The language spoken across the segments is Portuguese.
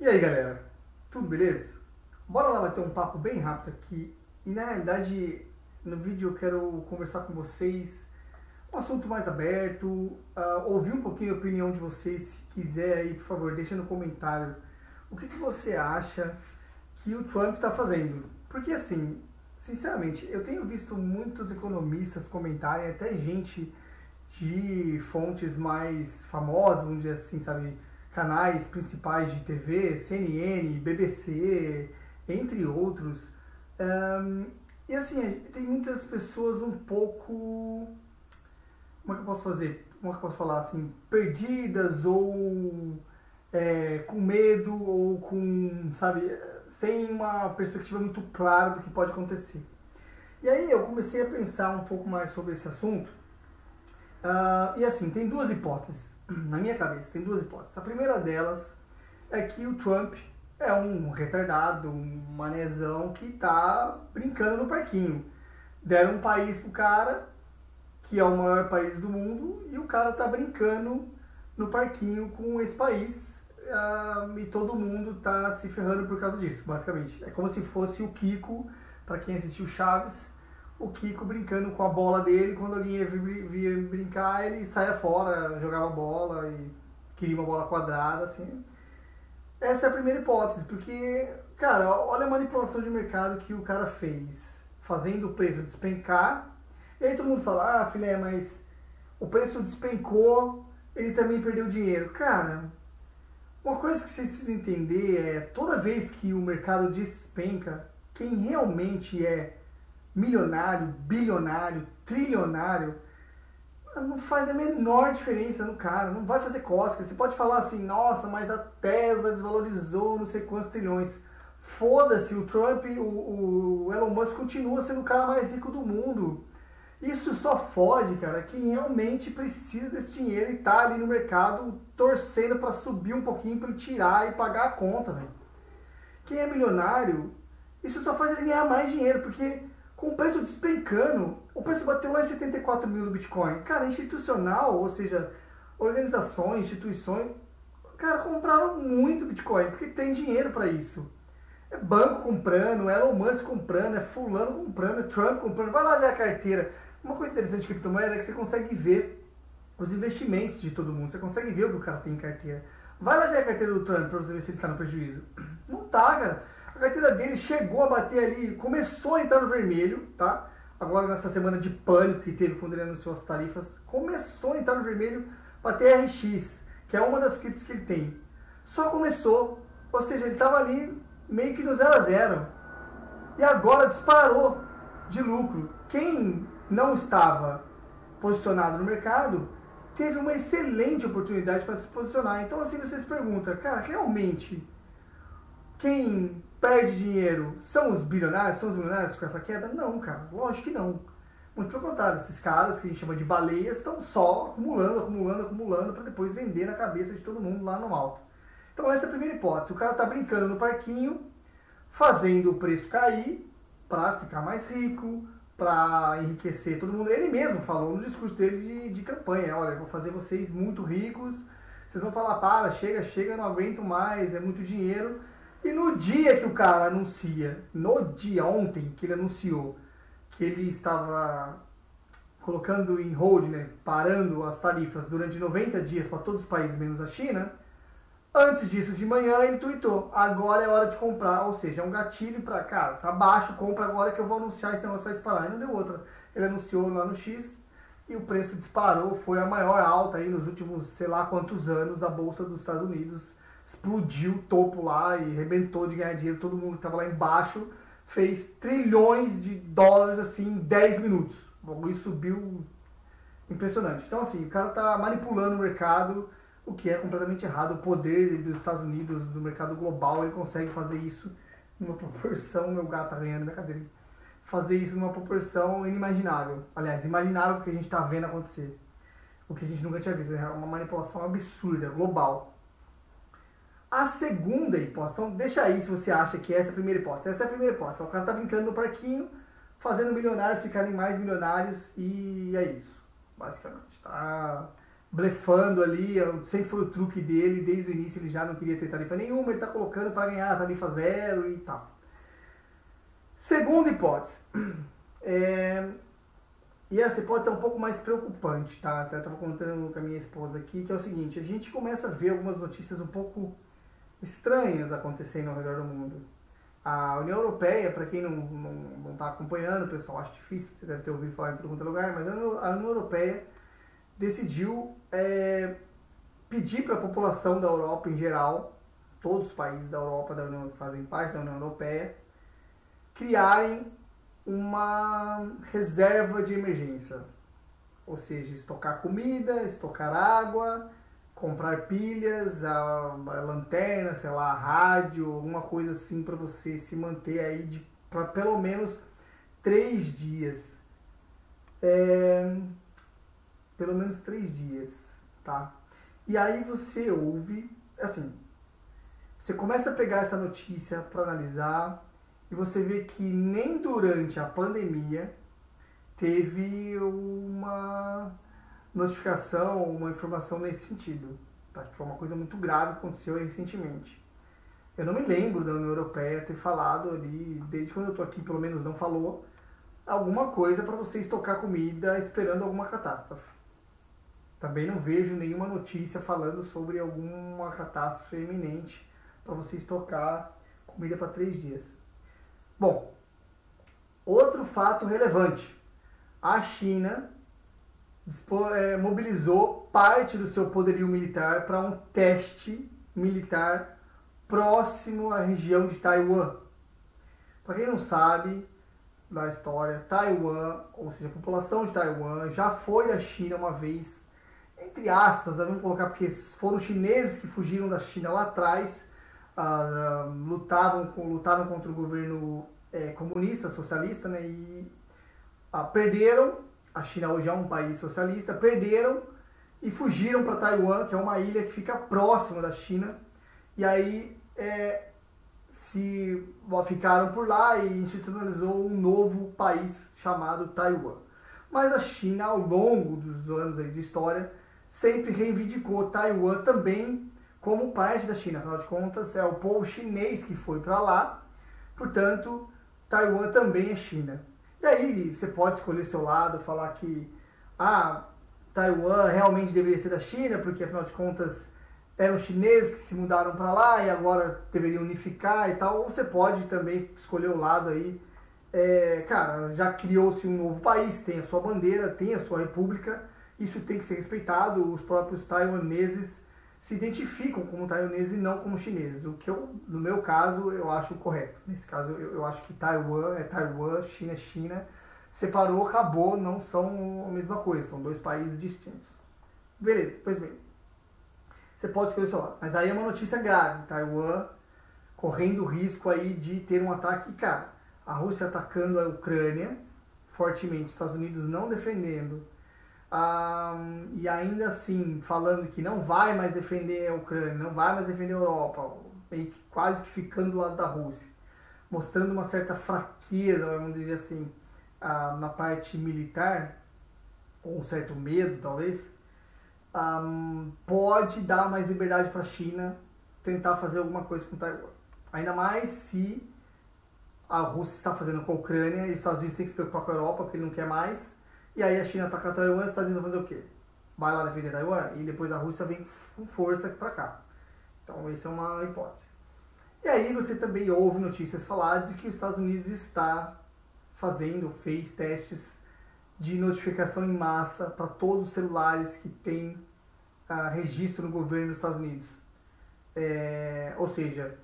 E aí galera, tudo beleza? Bora lá bater um papo bem rápido aqui. E na realidade, no vídeo eu quero conversar com vocês um assunto mais aberto, ouvir um pouquinho a opinião de vocês. Se quiser aí, por favor, deixa no comentário o que você acha que o Trump está fazendo. Porque assim, sinceramente, eu tenho visto muitos economistas comentarem, até gente de fontes mais famosas, vamos dizer assim, sabe, canais principais de TV, CNN, BBC, entre outros. E assim, tem muitas pessoas um pouco, como é que eu posso fazer? Como é que eu posso falar assim, perdidas ou com medo ou com, sabe, sem uma perspectiva muito clara do que pode acontecer. E aí eu comecei a pensar um pouco mais sobre esse assunto. E assim, tem duas hipóteses na minha cabeça, tem duas hipóteses. A primeira delas é que o Trump é um retardado, um manezão que tá brincando no parquinho. Deram um país pro cara, que é o maior país do mundo, e o cara tá brincando no parquinho com esse país, e todo mundo tá se ferrando por causa disso, basicamente. É como se fosse o Kiko, para quem assistiu Chaves, o Kiko brincando com a bola dele, quando alguém via brincar, ele saia fora, jogava bola e queria uma bola quadrada, assim. Essa é a primeira hipótese, porque, cara, olha a manipulação de mercado que o cara fez, fazendo o preço despencar, e aí todo mundo fala, filé, mas o preço despencou, ele também perdeu dinheiro. Cara, uma coisa que vocês precisam entender é, toda vez que o mercado despenca, quem realmente é milionário, bilionário, trilionário, não faz a menor diferença no cara, não vai fazer cócega. Você pode falar assim, nossa, mas a Tesla desvalorizou não sei quantos trilhões. Foda-se, o Trump, o Elon Musk continua sendo o cara mais rico do mundo. Isso só fode, cara, quem realmente precisa desse dinheiro e tá ali no mercado torcendo para subir um pouquinho para ele tirar e pagar a conta, velho. Quem é milionário, isso só faz ele ganhar mais dinheiro, porque com o preço despencando, o preço bateu lá em 74 mil do Bitcoin. Cara, institucional, ou seja, organizações, instituições, cara, compraram muito Bitcoin, porque tem dinheiro para isso. É banco comprando, é Elon Musk comprando, é fulano comprando, é Trump comprando. Vai lá ver a carteira. Uma coisa interessante de criptomoeda é que você consegue ver os investimentos de todo mundo. Você consegue ver o que o cara tem em carteira. Vai lá ver a carteira do Trump para você ver se ele está no prejuízo. Não tá, cara. A carteira dele chegou a bater ali, começou a entrar no vermelho, tá? Agora nessa semana de pânico que teve quando ele anunciou as tarifas, começou a entrar no vermelho para TRX, que é uma das criptos que ele tem. Só começou, ou seja, ele estava ali meio que no 0 a 0. E agora disparou de lucro. Quem não estava posicionado no mercado teve uma excelente oportunidade para se posicionar. Então assim você se pergunta, cara, realmente quem perde dinheiro são os bilionários? São os milionários com essa queda? Não, cara, lógico que não. Muito pelo contrário, esses caras que a gente chama de baleias estão só acumulando para depois vender na cabeça de todo mundo lá no alto. Então essa é a primeira hipótese. O cara tá brincando no parquinho, fazendo o preço cair para ficar mais rico, para enriquecer todo mundo. Ele mesmo falou no discurso dele de campanha, olha, eu vou fazer vocês muito ricos, vocês vão falar, chega, eu não aguento mais, é muito dinheiro. E no dia que o cara anuncia, no dia ontem que ele anunciou que ele estava colocando em hold, né, parando as tarifas durante 90 dias para todos os países menos a China, antes disso de manhã ele tweetou, agora é hora de comprar, ou seja, é um gatilho para, cara, tá baixo, compra agora que eu vou anunciar, esse negócio vai disparar. E não deu outra. Ele anunciou lá no X e o preço disparou, foi a maior alta aí nos últimos, sei lá quantos anos da Bolsa dos Estados Unidos. Explodiu o topo lá e arrebentou de ganhar dinheiro, todo mundo que estava lá embaixo fez trilhões de dólares assim em 10 minutos. O bagulho subiu impressionante. Então assim, o cara tá manipulando o mercado, o que é completamente errado. O poder dos Estados Unidos, do mercado global, ele consegue fazer isso numa proporção, meu gato tá ganhando minha cadeira, fazer isso numa proporção inimaginável. Aliás, imaginável porque a gente tá vendo acontecer. O que a gente nunca tinha visto, é uma manipulação absurda, global. A segunda hipótese, então deixa aí se você acha que essa é a primeira hipótese. Essa é a primeira hipótese. O cara tá brincando no parquinho, fazendo milionários ficarem mais milionários e é isso, basicamente. Tá blefando ali, sempre foi o truque dele, desde o início ele já não queria ter tarifa nenhuma, ele está colocando para ganhar a tarifa zero e tal. Segunda hipótese, e essa hipótese é um pouco mais preocupante, tá? Até estava contando com a minha esposa aqui, que é o seguinte, a gente começa a ver algumas notícias um pouco estranhas acontecendo ao redor do mundo. A União Europeia, para quem não está acompanhando, o pessoal acha difícil, você deve ter ouvido falar em todo quanto é lugar, mas a União Europeia decidiu pedir para a população da Europa em geral, todos os países da Europa que fazem parte da União Europeia, criarem uma reserva de emergência. Ou seja, estocar comida, estocar água, comprar pilhas, a lanterna, sei lá, a rádio, alguma coisa assim para você se manter aí para pelo menos 3 dias. Pelo menos 3 dias, tá? E aí você ouve, assim, você começa a pegar essa notícia para analisar e você vê que nem durante a pandemia teve uma notificação, uma informação nesse sentido, tá? Que foi uma coisa muito grave que aconteceu recentemente. Eu não me lembro da União Europeia ter falado ali, desde quando eu estou aqui, pelo menos não falou, alguma coisa para você estocar comida esperando alguma catástrofe. Também não vejo nenhuma notícia falando sobre alguma catástrofe iminente para você estocar comida para 3 dias. Bom, outro fato relevante. A China mobilizou parte do seu poderio militar para um teste militar próximo à região de Taiwan. Para quem não sabe da história, Taiwan, ou seja, a população de Taiwan já foi da China uma vez, entre aspas, vamos colocar porque foram os chineses que fugiram da China lá atrás, lutaram contra o governo comunista, socialista, né, e perderam. A China hoje é um país socialista, perderam e fugiram para Taiwan, que é uma ilha que fica próxima da China, e aí ficaram por lá e institucionalizou um novo país chamado Taiwan. Mas a China, ao longo dos anos aí de história, sempre reivindicou Taiwan também como parte da China. Afinal de contas, é o povo chinês que foi para lá, portanto, Taiwan também é China. E aí você pode escolher seu lado, falar que Taiwan realmente deveria ser da China, porque afinal de contas eram chineses que se mudaram para lá e agora deveriam unificar e tal. Ou você pode também escolher o lado aí, cara, já criou-se um novo país, tem a sua bandeira, tem a sua república, isso tem que ser respeitado. Os próprios taiwaneses se identificam como taiwaneses e não como chineses, o que no meu caso, eu acho correto. Nesse caso, eu acho que Taiwan é Taiwan, China é China, separou, acabou, não são a mesma coisa, são 2 países distintos. Beleza, pois bem, você pode escolher o seu lado, mas aí é uma notícia grave, Taiwan correndo o risco aí de ter um ataque, cara, a Rússia atacando a Ucrânia fortemente, os Estados Unidos não defendendo, e ainda assim falando que não vai mais defender a Ucrânia, não vai mais defender a Europa, meio que quase que ficando do lado da Rússia, mostrando uma certa fraqueza, vamos dizer assim, na parte militar, ou um certo medo talvez, pode dar mais liberdade para a China tentar fazer alguma coisa com Taiwan. Ainda mais se a Rússia está fazendo com a Ucrânia e os Estados Unidos têm que se preocupar com a Europa porque ele não quer mais. E aí a China ataca Taiwan e os Estados Unidos vão fazer o quê? Vai lá defender Taiwan e depois a Rússia vem com força para cá. Então essa é uma hipótese. E aí você também ouve notícias falar de que os Estados Unidos fez testes de notificação em massa para todos os celulares que têm registro no governo dos Estados Unidos. Ou seja,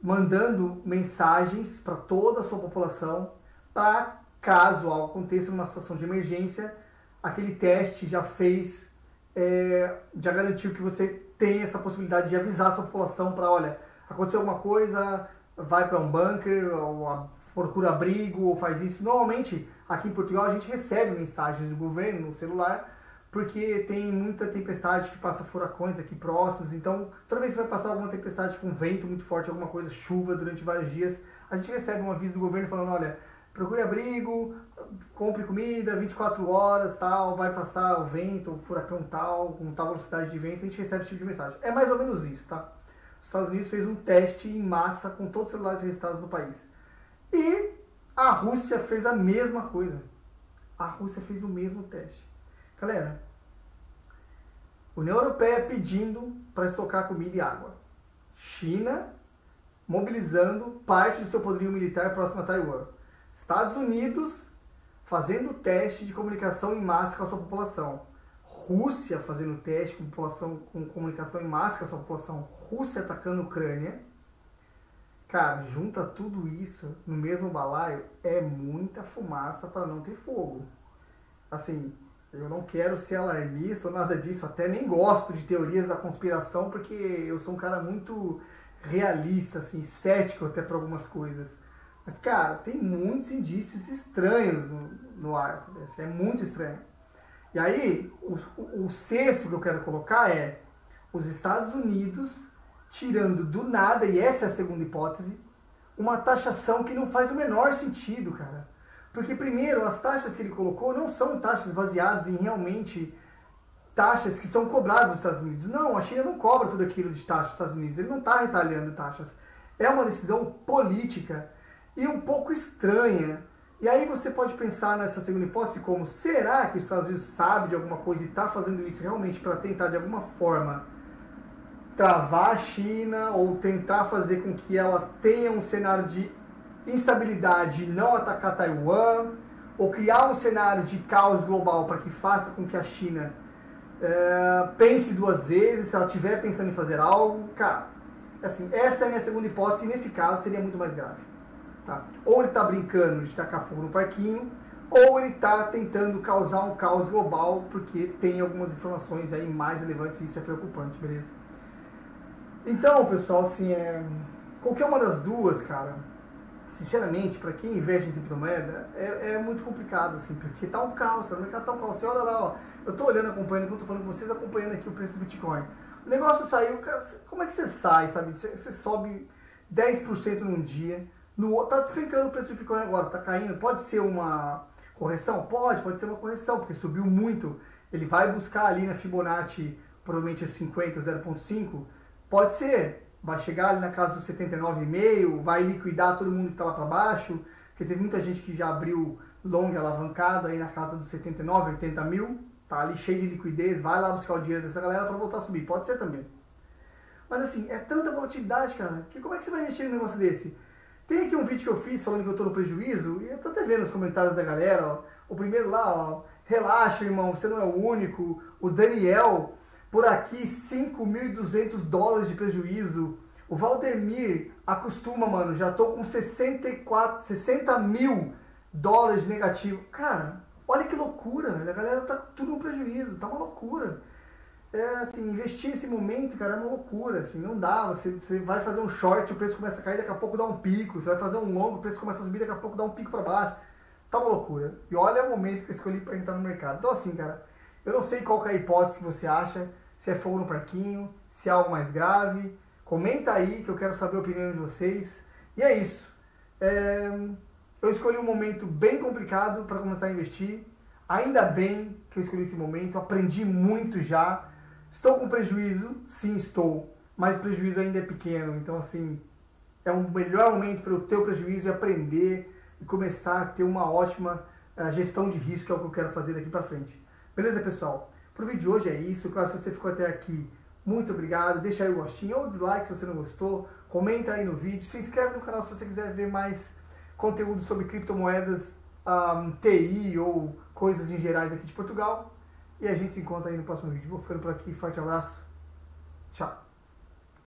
mandando mensagens para toda a sua população para, caso algo aconteça numa situação de emergência, aquele teste já garantiu que você tem essa possibilidade de avisar a sua população para, olha, aconteceu alguma coisa, vai para um bunker, ou procura abrigo, ou faz isso. Normalmente, aqui em Portugal, a gente recebe mensagens do governo no celular, porque tem muita tempestade que passa furacões aqui próximos, então toda vez que vai passar alguma tempestade com vento muito forte, alguma coisa, chuva durante vários dias, a gente recebe um aviso do governo falando, olha, procure abrigo, compre comida, 24 horas, tal, vai passar o vento, o furacão tal, com tal velocidade de vento, a gente recebe esse tipo de mensagem. É mais ou menos isso, tá? Os Estados Unidos fez um teste em massa com todos os celulares registrados no país. E a Rússia fez a mesma coisa. A Rússia fez o mesmo teste. Galera, União Europeia pedindo para estocar comida e água. China mobilizando parte do seu poderio militar próximo a Taiwan. Estados Unidos fazendo teste de comunicação em massa com a sua população. Rússia fazendo teste com comunicação em massa com a sua população. Rússia atacando a Ucrânia. Cara, junta tudo isso no mesmo balaio, é muita fumaça para não ter fogo. Assim, eu não quero ser alarmista ou nada disso, até nem gosto de teorias da conspiração, porque eu sou um cara muito realista, assim, cético até para algumas coisas. Mas, cara, tem muitos indícios estranhos no ar, sabe? É muito estranho. E aí, o sexto que eu quero colocar é os Estados Unidos tirando do nada, e essa é a segunda hipótese, uma taxação que não faz o menor sentido, cara. Porque, primeiro, as taxas que ele colocou não são taxas baseadas em realmente taxas que são cobradas nos Estados Unidos. Não, a China não cobra tudo aquilo de taxa nos Estados Unidos. Ele não está retalhando taxas. É uma decisão política e um pouco estranha. E aí você pode pensar nessa segunda hipótese como, será que os Estados Unidos sabe de alguma coisa e está fazendo isso realmente para tentar, de alguma forma, travar a China ou tentar fazer com que ela tenha um cenário de instabilidade e não atacar Taiwan, ou criar um cenário de caos global para que faça com que a China pense duas vezes, se ela estiver pensando em fazer algo. Cara, assim, essa é a minha segunda hipótese, e nesse caso seria muito mais grave. Tá? Ou ele está brincando de tacar fogo no parquinho, ou ele está tentando causar um caos global, porque tem algumas informações aí mais relevantes e isso é preocupante, beleza? Então, pessoal, assim, qualquer uma das duas, cara, sinceramente, para quem investe em criptomoeda, é muito complicado, assim, porque tá um caos, cara, o mercado tá um caos. Você olha lá, ó, eu tô olhando, acompanhando, enquanto eu tô falando com vocês, acompanhando aqui o preço do Bitcoin. O negócio saiu, cara, como é que você sai, sabe? Você sobe 10% num dia, tá despencando o preço do Bitcoin agora, tá caindo, pode ser uma correção? Pode ser uma correção, porque subiu muito, ele vai buscar ali na Fibonacci, provavelmente os 50, 0.5, pode ser, vai chegar ali na casa dos 79,5, vai liquidar todo mundo que está lá para baixo, porque teve muita gente que já abriu long alavancado aí na casa dos 79, 80 mil, tá ali cheio de liquidez, vai lá buscar o dinheiro dessa galera para voltar a subir, pode ser também. Mas assim, é tanta volatilidade, cara, que como é que você vai mexer num negócio desse? Tem aqui um vídeo que eu fiz falando que eu tô no prejuízo, e eu tô até vendo os comentários da galera, ó, o primeiro lá, ó, relaxa, irmão, você não é o único, o Daniel, por aqui, 5.200 dólares de prejuízo. O Valdemir acostuma, mano, já tô com 60 mil dólares de negativo. Cara, olha que loucura, velho. A galera tá tudo no prejuízo, tá uma loucura. Assim, investir nesse momento, cara, é uma loucura, assim, não dá. Você vai fazer um short, o preço começa a cair, daqui a pouco dá um pico. Você vai fazer um longo, o preço começa a subir, daqui a pouco dá um pico para baixo. Tá uma loucura. E olha o momento que eu escolhi para entrar no mercado. Então, assim, cara, eu não sei qual que é a hipótese que você acha, se é fogo no parquinho, se é algo mais grave. Comenta aí que eu quero saber a opinião de vocês. E é isso. Eu escolhi um momento bem complicado para começar a investir. Ainda bem que eu escolhi esse momento. Aprendi muito já. Estou com prejuízo? Sim, estou. Mas o prejuízo ainda é pequeno. Então, assim, é um melhor momento para eu ter o prejuízo e aprender e começar a ter uma ótima gestão de risco, que é o que eu quero fazer daqui para frente. Beleza, pessoal? Pro vídeo de hoje é isso. Claro, se você ficou até aqui, muito obrigado. Deixa aí o gostinho ou dislike se você não gostou. Comenta aí no vídeo. Se inscreve no canal se você quiser ver mais conteúdo sobre criptomoedas, TI ou coisas em gerais aqui de Portugal. E a gente se encontra aí no próximo vídeo. Vou ficando por aqui. Forte abraço. Tchau.